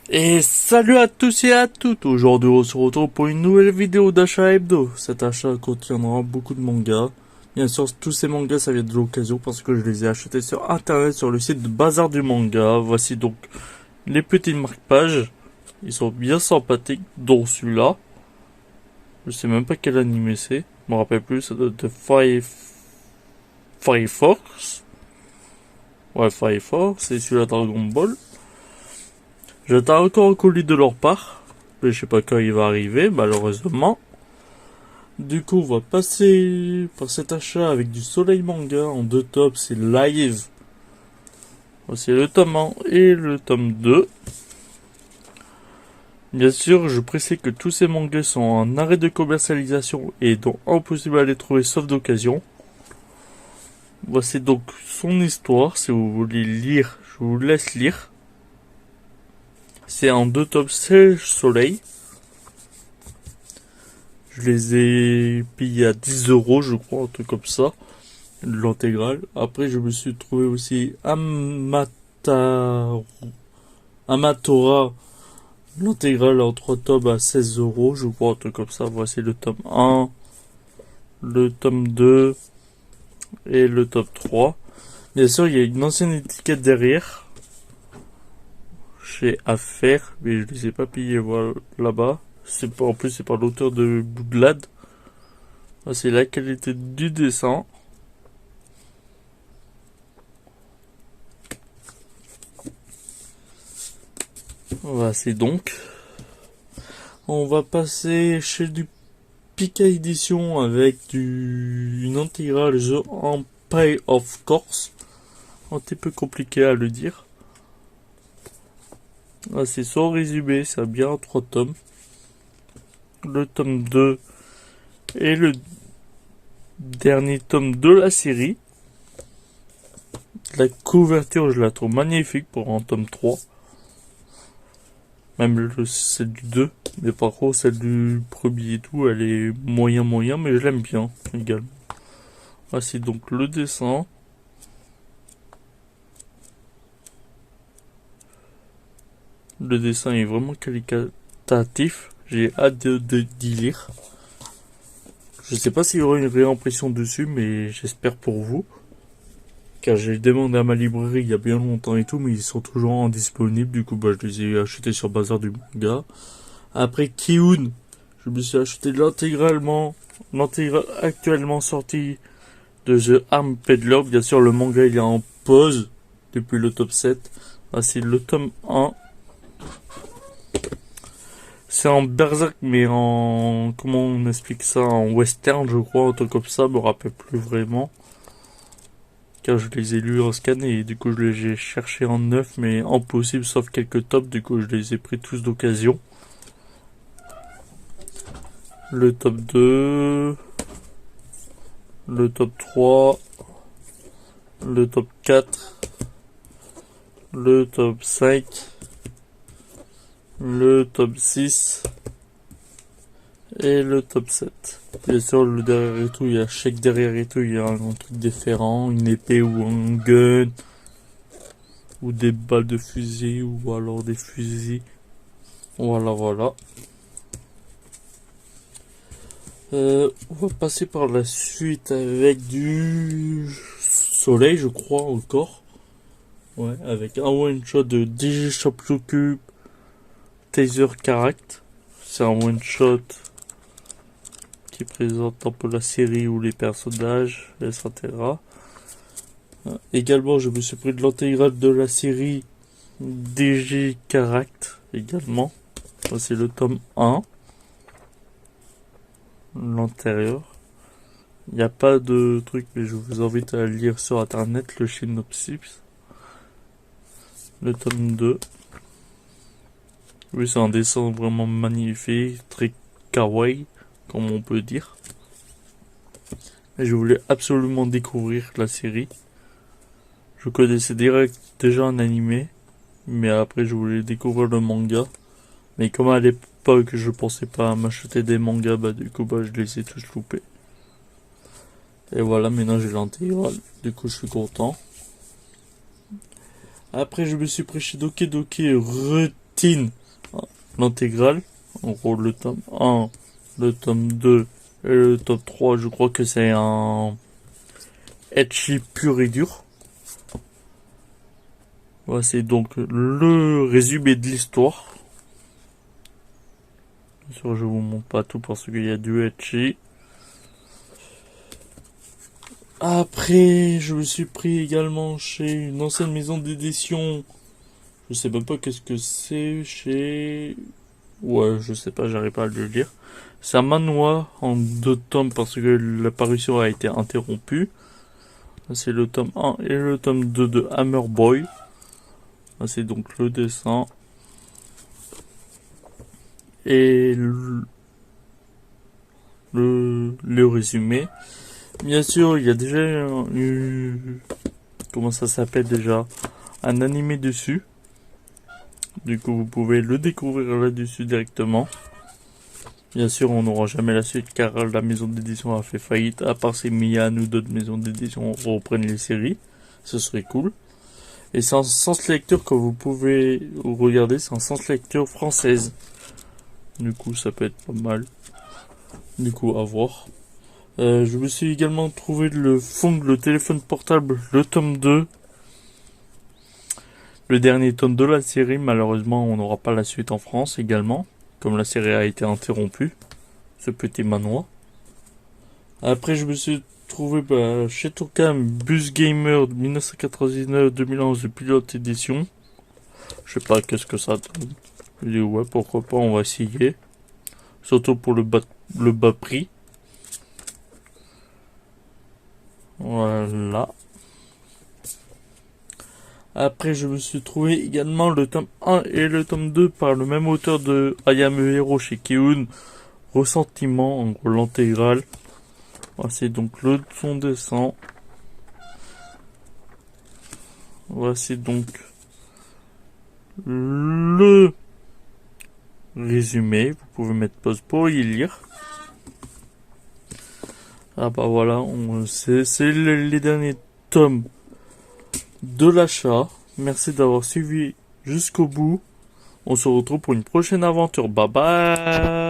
Et salut à tous et à toutes. Aujourd'hui on se retrouve pour une nouvelle vidéo d'achat hebdo. Cet achat contiendra beaucoup de mangas. Bien sûr tous ces mangas ça vient de l'occasion parce que je les ai achetés sur internet sur le site de Bazar du Manga. Voici donc les petits marque-pages. Ils sont bien sympathiques dont celui-là. Je sais même pas quel animé c'est. Je me rappelle plus, ça doit être Fire Force. Ouais, Fire Force, c'est celui-là Dragon Ball. J'attends encore un colis de leur part. Mais je sais pas quand il va arriver, malheureusement. Du coup, on va passer par cet achat avec du Soleil Manga en deux tomes. C'est live. Voici le tome 1 et le tome 2. Bien sûr, je précise que tous ces mangas sont en arrêt de commercialisation et donc impossible à les trouver sauf d'occasion. Voici donc son histoire. Si vous voulez lire, je vous laisse lire. C'est en deux tomes, c'est Soleil. Je les ai payés à 10 €, je crois, un truc comme ça. L'intégrale. Après, je me suis trouvé aussi Amatora, l'intégrale en 3 tomes à 16 €, je crois, un truc comme ça. Voici le tome 1, le tome 2 et le tome 3. Bien sûr, il y a une ancienne étiquette derrière. Chez Affaire, mais je les ai pas payés, voilà, là-bas. En plus, c'est pas l'auteur de Bloodlad. C'est la qualité du dessin. Voici donc. On va passer chez du Pika Edition avec une intégrale The Empire of Course. Un petit peu compliqué à le dire. C'est son résumé, ça a bien 3 tomes. Le tome 2 et le dernier tome de la série. La couverture, je la trouve magnifique pour un tome 3. Même celle du 2. Mais par contre, celle du premier et tout, elle est moyen, mais je l'aime bien également. Voici donc le dessin. Le dessin est vraiment qualitatif. J'ai hâte d'y lire. Je sais pas s'il y aura une réimpression dessus, mais j'espère pour vous. Car j'ai demandé à ma librairie il y a bien longtemps et tout, mais ils sont toujours indisponibles. Du coup, je les ai achetés sur Bazar du Manga. Après Kiun, je me suis acheté l'intégral actuellement sorti de The Arm Peddler. Bien sûr, le manga il est en pause depuis le top 7. C'est le tome 1. C'est en Berserk, mais en... Comment on explique ça? En western, je crois, un truc comme ça, je me rappelle plus vraiment. Car je les ai lus en scan et du coup je les ai cherchés en neuf, mais impossible sauf quelques tops, du coup je les ai pris tous d'occasion. Le top 2, le top 3, le top 4, le top 5, le top 6 et le top 7. Bien sûr, le derrière et tout, il y a chaque derrière et tout, il y a un truc différent, une épée ou un gun, ou des balles de fusil, ou alors des fusils. Voilà. On va passer par la suite avec du Soleil, je crois encore. Ouais, avec un one shot de DJ Shop Cube, Taser Caract. C'est un one shot qui présente un peu la série ou les personnages, etc. Également, je me suis pris de l'intégrale de la série DG Caract également. C'est le tome 1. L'intérieur. Il n'y a pas de truc, mais je vous invite à lire sur internet le synopsis. Le tome 2. Oui, c'est un dessin vraiment magnifique, très kawaii, comme on peut dire. Et je voulais absolument découvrir la série. Je connaissais déjà un animé, mais après je voulais découvrir le manga. Mais comme à l'époque je pensais pas m'acheter des mangas, du coup je les ai tous loupés. Et voilà, maintenant j'ai l'intégrale, du coup je suis content. Après je me suis pris chez Doki Teen, l'intégrale. En gros, le tome 1, le tome 2 et le tome 3, je crois que c'est un ecchi pur et dur. Voici donc le résumé de l'histoire. Bien sûr, je vous montre pas tout parce qu'il y a du ecchi. Après, je me suis pris également chez une ancienne maison d'édition. Je sais même pas qu'est-ce que c'est chez... Ouais, je sais pas, j'arrive pas à le lire. C'est un manhwa en 2 tomes parce que la parution a été interrompue. C'est le tome 1 et le tome 2 de Hammer Boy. C'est donc le dessin. Et le résumé. Bien sûr, il y a déjà eu... Comment ça s'appelle déjà? Un animé dessus. Du coup, vous pouvez le découvrir là-dessus directement. Bien sûr, on n'aura jamais la suite car la maison d'édition a fait faillite. À part si Mian ou d'autres maisons d'édition reprennent les séries. Ce serait cool. Et c'est un sens lecture que vous pouvez regarder. C'est un sens lecture française. Du coup, ça peut être pas mal. Du coup, à voir. Je me suis également trouvé le Fong, le téléphone portable, le tome 2. Le dernier tome de la série, malheureusement, on n'aura pas la suite en France également, comme la série a été interrompue, ce petit manoir. Après, je me suis trouvé chez Tonkam Bus Gamer 1999-2011 de Pilote Édition. Je sais pas qu'est-ce que ça donne. Je dis ouais, pourquoi pas, on va essayer. Surtout pour le bas prix. Voilà. Après, je me suis trouvé également le tome 1 et le tome 2 par le même auteur de I Am a Hero chez Kiun. Ressentiment, en gros l'intégrale. Voici donc son dessin. Voici donc le résumé. Vous pouvez mettre pause pour y lire. Ah bah voilà, c'est les derniers tomes de l'achat. Merci d'avoir suivi jusqu'au bout. On se retrouve pour une prochaine aventure. Bye bye.